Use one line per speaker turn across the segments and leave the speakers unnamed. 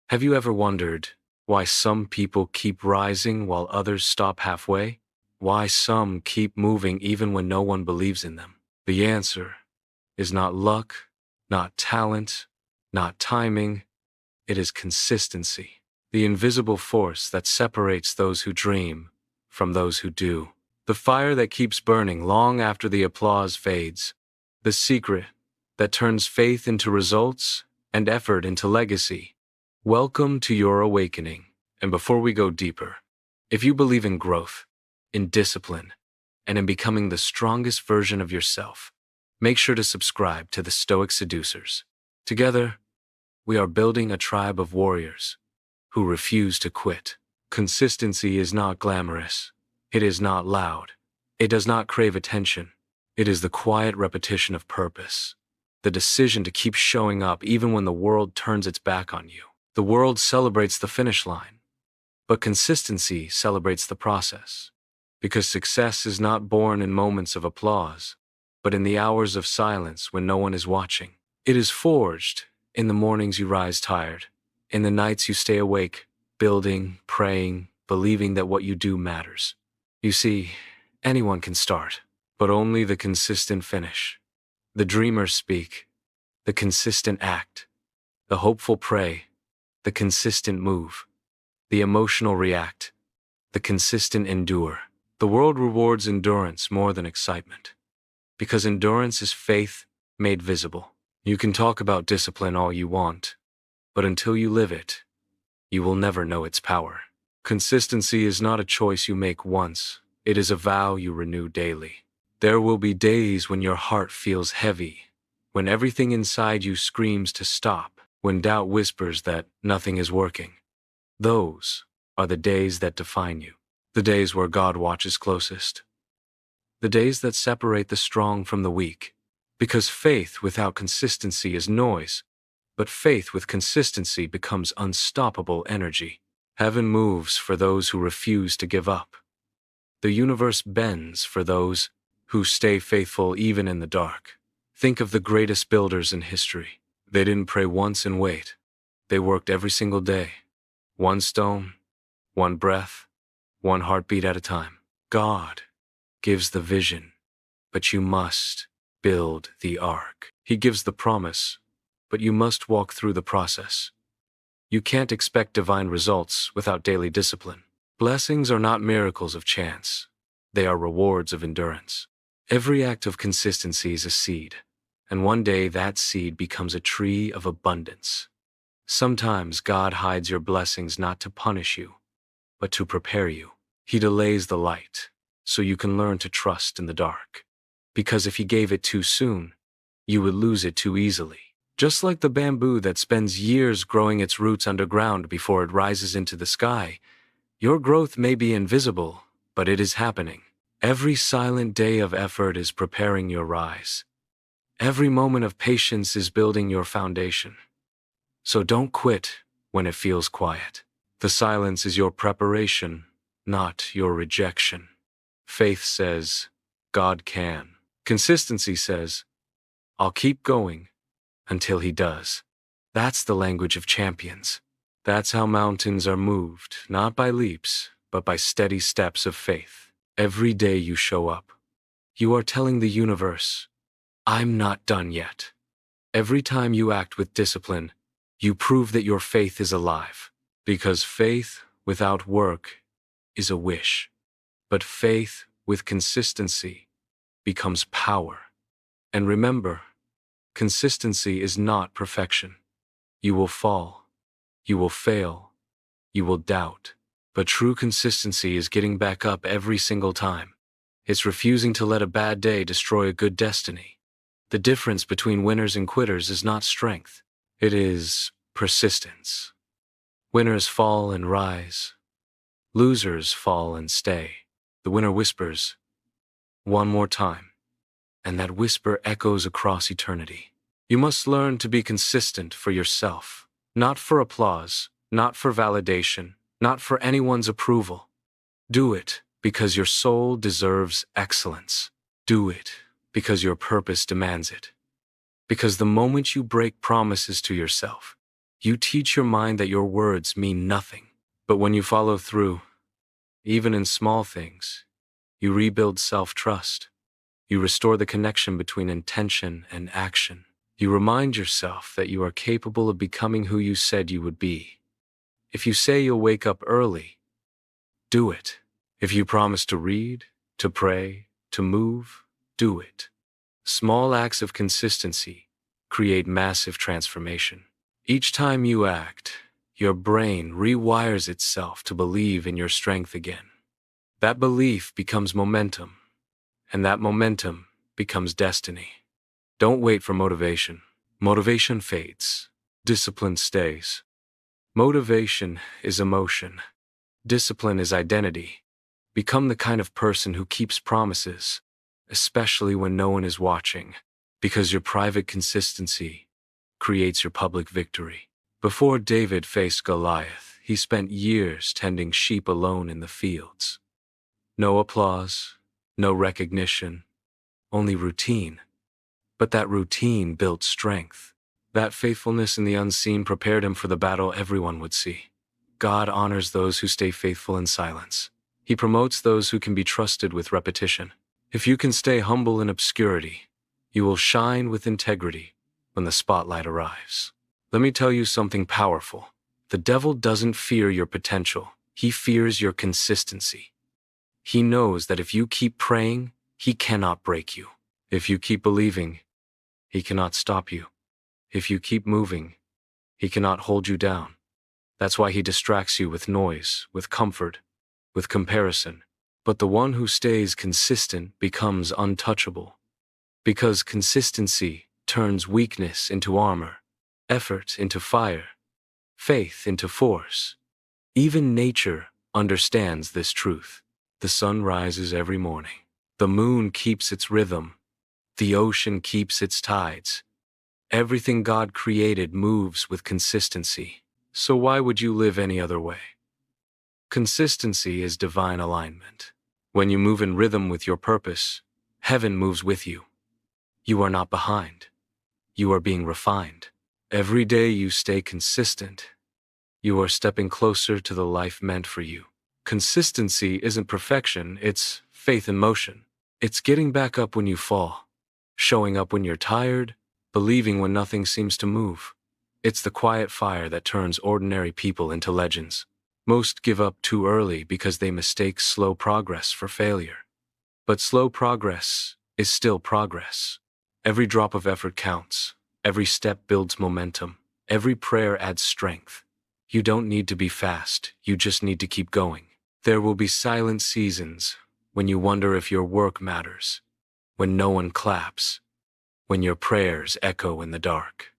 Have you ever wondered why some people keep rising while others stop halfway? Why some keep moving even when no one believes in them? The answer is not luck, not talent, not timing. It is consistency, the invisible force that separates those who dream from those who do. The fire that keeps burning long after the applause fades. The secret that turns faith into results and effort into legacy. Welcome to your awakening. And before we go deeper, if you believe in growth, in discipline, and in becoming the strongest version of yourself, make sure to subscribe to the Stoic Seducers. Together, we are building a tribe of warriors who refuse to quit. Consistency is not glamorous. It is not loud. It does not crave attention. It is the quiet repetition of purpose, the decision to keep showing up even when the world turns its back on you. The world celebrates the finish line, but consistency celebrates the process. Because success is not born in moments of applause, but in the hours of silence when no one is watching. It is forged in the mornings you rise tired, in the nights you stay awake, building, praying, believing that what you do matters. You see, anyone can start, but only the consistent finish. The dreamers speak, the consistent act, the hopeful pray, the consistent move, the emotional react, the consistent endure. The world rewards endurance more than excitement, because endurance is faith made visible. You can talk about discipline all you want, but until you live it, you will never know its power. Consistency is not a choice you make once, it is a vow you renew daily. There will be days when your heart feels heavy, when everything inside you screams to stop, when doubt whispers that nothing is working. Those are the days that define you, the days where God watches closest, the days that separate the strong from the weak. Because faith without consistency is noise, but faith with consistency becomes unstoppable energy. Heaven moves for those who refuse to give up. The universe bends for those who stay faithful even in the dark. Think of the greatest builders in history. They didn't pray once and wait. They worked every single day. One stone, one breath, one heartbeat at a time. God gives the vision, but you must build the ark. He gives the promise, but you must walk through the process. You can't expect divine results without daily discipline. Blessings are not miracles of chance. They are rewards of endurance. Every act of consistency is a seed, and one day that seed becomes a tree of abundance. Sometimes God hides your blessings not to punish you, but to prepare you. He delays the light, so you can learn to trust in the dark. Because if He gave it too soon, you would lose it too easily. Just like the bamboo that spends years growing its roots underground before it rises into the sky, your growth may be invisible, but it is happening. Every silent day of effort is preparing your rise. Every moment of patience is building your foundation. So don't quit when it feels quiet. The silence is your preparation, not your rejection. Faith says, God can. Consistency says, I'll keep going until He does. That's the language of champions. That's how mountains are moved, not by leaps, but by steady steps of faith. Every day you show up, you are telling the universe, I'm not done yet. Every time you act with discipline, you prove that your faith is alive. Because faith without work is a wish, but faith with consistency becomes power. And remember, consistency is not perfection. You will fall, you will fail, you will doubt. But true consistency is getting back up every single time. It's refusing to let a bad day destroy a good destiny. The difference between winners and quitters is not strength. It is persistence. Winners fall and rise. Losers fall and stay. The winner whispers, one more time, and that whisper echoes across eternity. You must learn to be consistent for yourself, not for applause, not for validation, not for anyone's approval. Do it because your soul deserves excellence. Do it because your purpose demands it. Because the moment you break promises to yourself, You teach your mind that your words mean nothing. But when you follow through, even in small things, you rebuild self-trust. You restore the connection between intention and action. You remind yourself that you are capable of becoming who you said you would be. If you say you'll wake up early, do it. If you promise to read, to pray, to move, do it. Small acts of consistency create massive transformation. Each time you act, your brain rewires itself to believe in your strength again. That belief becomes momentum, and that momentum becomes destiny. Don't wait for motivation. Motivation fades. Discipline stays. Motivation is emotion. Discipline is identity. Become the kind of person who keeps promises, especially when no one is watching, because your private consistency creates your public victory. Before David faced Goliath, he spent years tending sheep alone in the fields. No applause, no recognition, only routine. But that routine built strength. That faithfulness in the unseen prepared him for the battle everyone would see. God honors those who stay faithful in silence. He promotes those who can be trusted with repetition. If you can stay humble in obscurity, you will shine with integrity when the spotlight arrives. Let me tell you something powerful. The devil doesn't fear your potential. He fears your consistency. He knows that if you keep praying, he cannot break you. If you keep believing, he cannot stop you. If you keep moving, he cannot hold you down. That's why he distracts you with noise, with comfort, with comparison. But the one who stays consistent becomes untouchable. Because consistency turns weakness into armor, effort into fire, faith into force. Even nature understands this truth. The sun rises every morning. The moon keeps its rhythm. The ocean keeps its tides. Everything God created moves with consistency. So why would you live any other way? Consistency is divine alignment. When you move in rhythm with your purpose, heaven moves with you. You are not behind. You are being refined. Every day you stay consistent, you are stepping closer to the life meant for you. Consistency isn't perfection, it's faith in motion. It's getting back up when you fall, showing up when you're tired, believing when nothing seems to move. It's the quiet fire that turns ordinary people into legends. Most give up too early because they mistake slow progress for failure. But slow progress is still progress. Every drop of effort counts. Every step builds momentum. Every prayer adds strength. You don't need to be fast, you just need to keep going. There will be silent seasons when you wonder if your work matters, when no one claps, when your prayers echo in the dark.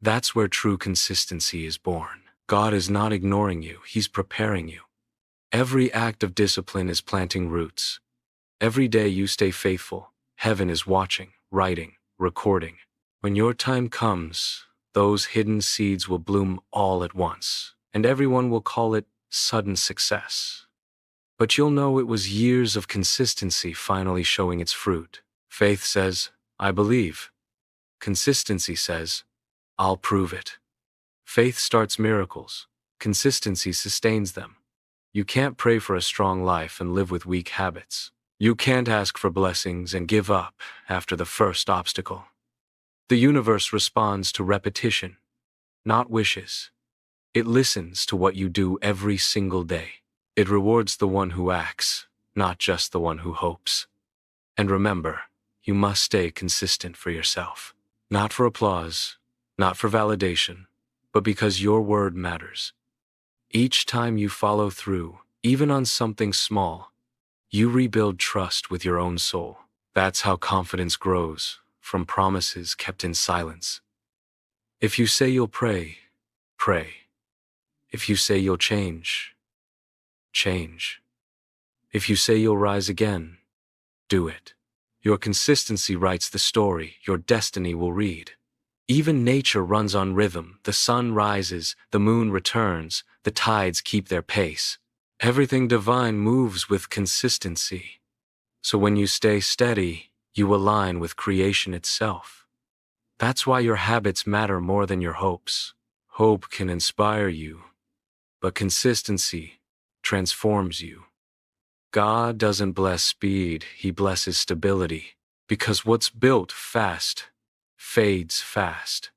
That's where true consistency is born. God is not ignoring you, He's preparing you. Every act of discipline is planting roots. Every day you stay faithful, heaven is watching, writing, recording. When your time comes, those hidden seeds will bloom all at once, and everyone will call it sudden success. But you'll know it was years of consistency finally showing its fruit. Faith says, I believe. Consistency says, I'll prove it. Faith starts miracles. Consistency sustains them. You can't pray for a strong life and live with weak habits. You can't ask for blessings and give up after the first obstacle. The universe responds to repetition, not wishes. It listens to what you do every single day. It rewards the one who acts, not just the one who hopes. And remember, you must stay consistent for yourself. Not for applause, not for validation, but because your word matters. Each time you follow through, even on something small, you rebuild trust with your own soul. That's how confidence grows, from promises kept in silence. If you say you'll pray, pray. If you say you'll change, change. If you say you'll rise again, do it. Your consistency writes the story your destiny will read. Even nature runs on rhythm. The sun rises, the moon returns, the tides keep their pace. Everything divine moves with consistency. So when you stay steady, you align with creation itself. That's why your habits matter more than your hopes. Hope can inspire you, but consistency transforms you. God doesn't bless speed, He blesses stability. Because what's built fast fades fast.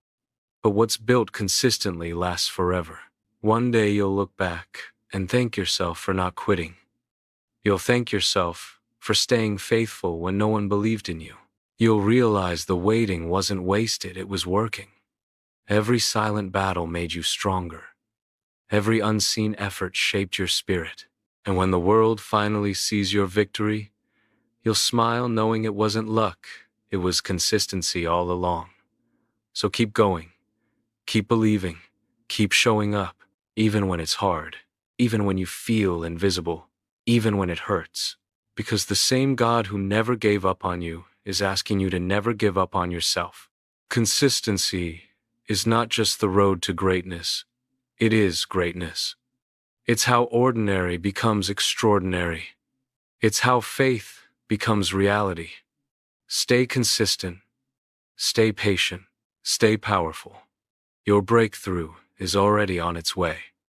But what's built consistently lasts forever. One day you'll look back and thank yourself for not quitting. You'll thank yourself for staying faithful when no one believed in you. You'll realize the waiting wasn't wasted, it was working. Every silent battle made you stronger. Every unseen effort shaped your spirit. And when the world finally sees your victory, you'll smile knowing it wasn't luck, it was consistency all along. So keep going, keep believing, keep showing up, even when it's hard, even when you feel invisible, even when it hurts. Because the same God who never gave up on you is asking you to never give up on yourself. Consistency is not just the road to greatness, it is greatness. It's how ordinary becomes extraordinary. It's how faith becomes reality. Stay consistent, stay patient, stay powerful. Your breakthrough is already on its way.